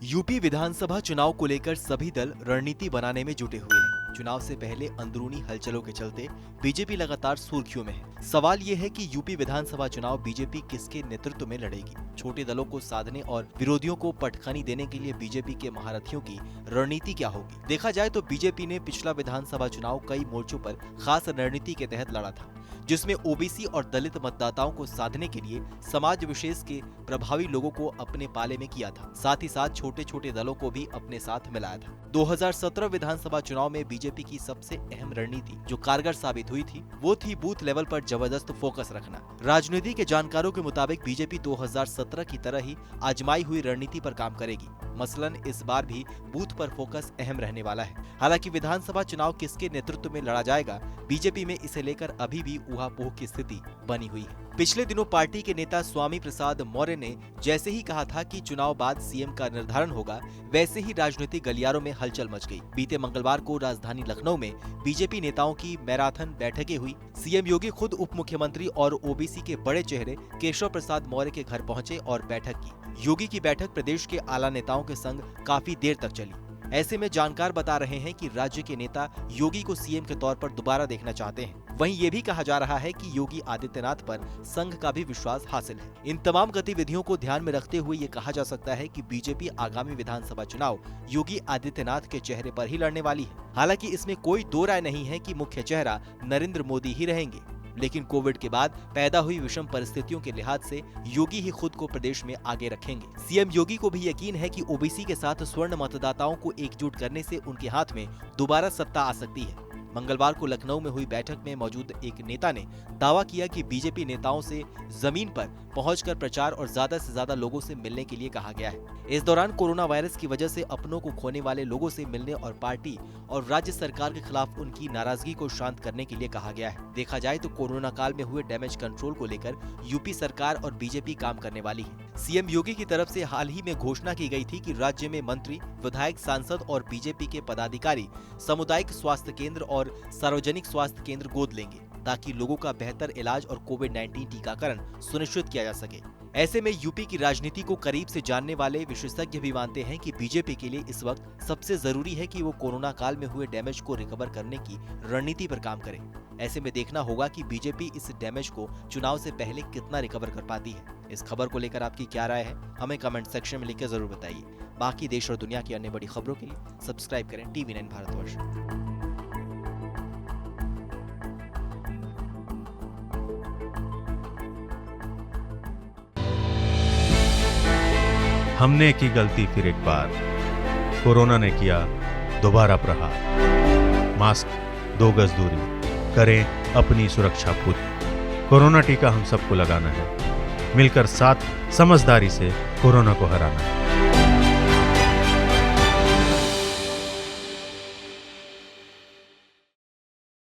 UP विधानसभा चुनाव को लेकर सभी दल रणनीति बनाने में जुटे हुए हैं। चुनाव से पहले अंदरूनी हलचलों के चलते बीजेपी लगातार सुर्खियों में है। सवाल ये है कि यूपी विधानसभा चुनाव बीजेपी किसके नेतृत्व में लड़ेगी। छोटे दलों को साधने और विरोधियों को पटखनी देने के लिए बीजेपी के महारथियों की रणनीति क्या होगी। देखा जाए तो बीजेपी ने पिछला विधानसभा चुनाव कई मोर्चों पर खास रणनीति के तहत लड़ा था, जिसमें ओबीसी और दलित मतदाताओं को साधने के लिए समाज विशेष के प्रभावी लोगों को अपने पाले में किया था। साथ ही साथ छोटे छोटे दलों को भी अपने साथ मिलाया था। 2017 विधानसभा चुनाव में बीजेपी की सबसे अहम रणनीति जो कारगर साबित हुई थी, वो थी बूथ लेवल पर जबरदस्त फोकस रखना। राजनीति के जानकारों के मुताबिक बीजेपी 2017 की तरह ही आजमाई हुई रणनीति पर काम करेगी। मसलन इस बार भी बूथ पर फोकस अहम रहने वाला है। हालांकि विधानसभा चुनाव किसके नेतृत्व में लड़ा जाएगा, बीजेपी में इसे लेकर अभी भी ऊहापोह की स्थिति बनी हुई है। पिछले दिनों पार्टी के नेता स्वामी प्रसाद मौर्य ने जैसे ही कहा था कि चुनाव बाद सीएम का निर्धारण होगा, वैसे ही राजनीतिक गलियारों में हलचल मच गई। बीते मंगलवार को राजधानी लखनऊ में बीजेपी नेताओं की मैराथन बैठकें हुई। सीएम योगी खुद उप मुख्यमंत्री और ओबीसी के बड़े चेहरे केशव प्रसाद मौर्य के घर पहुंचे और बैठक की। योगी की बैठक प्रदेश के आला नेताओं के संग काफी देर तक चली। ऐसे में जानकार बता रहे हैं कि राज्य के नेता योगी को सीएम के तौर पर दोबारा देखना चाहते हैं। वहीं ये भी कहा जा रहा है कि योगी आदित्यनाथ पर संघ का भी विश्वास हासिल है। इन तमाम गतिविधियों को ध्यान में रखते हुए ये कहा जा सकता है कि बीजेपी आगामी विधानसभा चुनाव योगी आदित्यनाथ के चेहरे पर ही लड़ने वाली है। हालांकि इसमें कोई दो राय नहीं है कि मुख्य चेहरा नरेंद्र मोदी ही रहेंगे, लेकिन कोविड के बाद पैदा हुई विषम परिस्थितियों के लिहाज से योगी ही खुद को प्रदेश में आगे रखेंगे। सीएम योगी को भी यकीन है कि ओबीसी के साथ स्वर्ण मतदाताओं को एकजुट करने से उनके हाथ में दोबारा सत्ता आ सकती है। मंगलवार को लखनऊ में हुई बैठक में मौजूद एक नेता ने दावा किया कि बीजेपी नेताओं से जमीन पर पहुंचकर प्रचार और ज्यादा से ज्यादा लोगों से मिलने के लिए कहा गया है। इस दौरान कोरोना वायरस की वजह से अपनों को खोने वाले लोगों से मिलने और पार्टी और राज्य सरकार के खिलाफ उनकी नाराजगी को शांत करने के लिए कहा गया है। देखा जाए तो कोरोना काल में हुए डैमेज कंट्रोल को लेकर यूपी सरकार और बीजेपी काम करने वाली है। सीएम योगी की तरफ से हाल ही में घोषणा की गई थी कि राज्य में मंत्री, विधायक, सांसद और बीजेपी के पदाधिकारी सामुदायिक स्वास्थ्य केंद्र और सार्वजनिक स्वास्थ्य केंद्र गोद लेंगे, ताकि लोगों का बेहतर इलाज और कोविड-19 टीकाकरण सुनिश्चित किया जा सके। ऐसे में यूपी की राजनीति को करीब से जानने वाले विशेषज्ञ भी मानते हैं कि बीजेपी के लिए इस वक्त सबसे जरूरी है कि वो कोरोना काल में हुए डैमेज को रिकवर करने की रणनीति पर काम करे। ऐसे में देखना होगा कि बीजेपी इस डैमेज को चुनाव से पहले कितना रिकवर कर पाती है। इस खबर को लेकर आपकी क्या राय है, हमें कमेंट सेक्शन में लिखकर जरूर बताइए। बाकी देश और दुनिया की अन्य बड़ी खबरों के लिए सब्सक्राइब करें TV9 भारतवर्ष। हमने की गलती फिर एक बार, कोरोना ने किया दोबारा प्रहार। मास्क, 2 गज दूरी, करें अपनी सुरक्षा पूरी। कोरोना टीका हम सबको लगाना है, मिलकर साथ समझदारी से कोरोना को हराना है।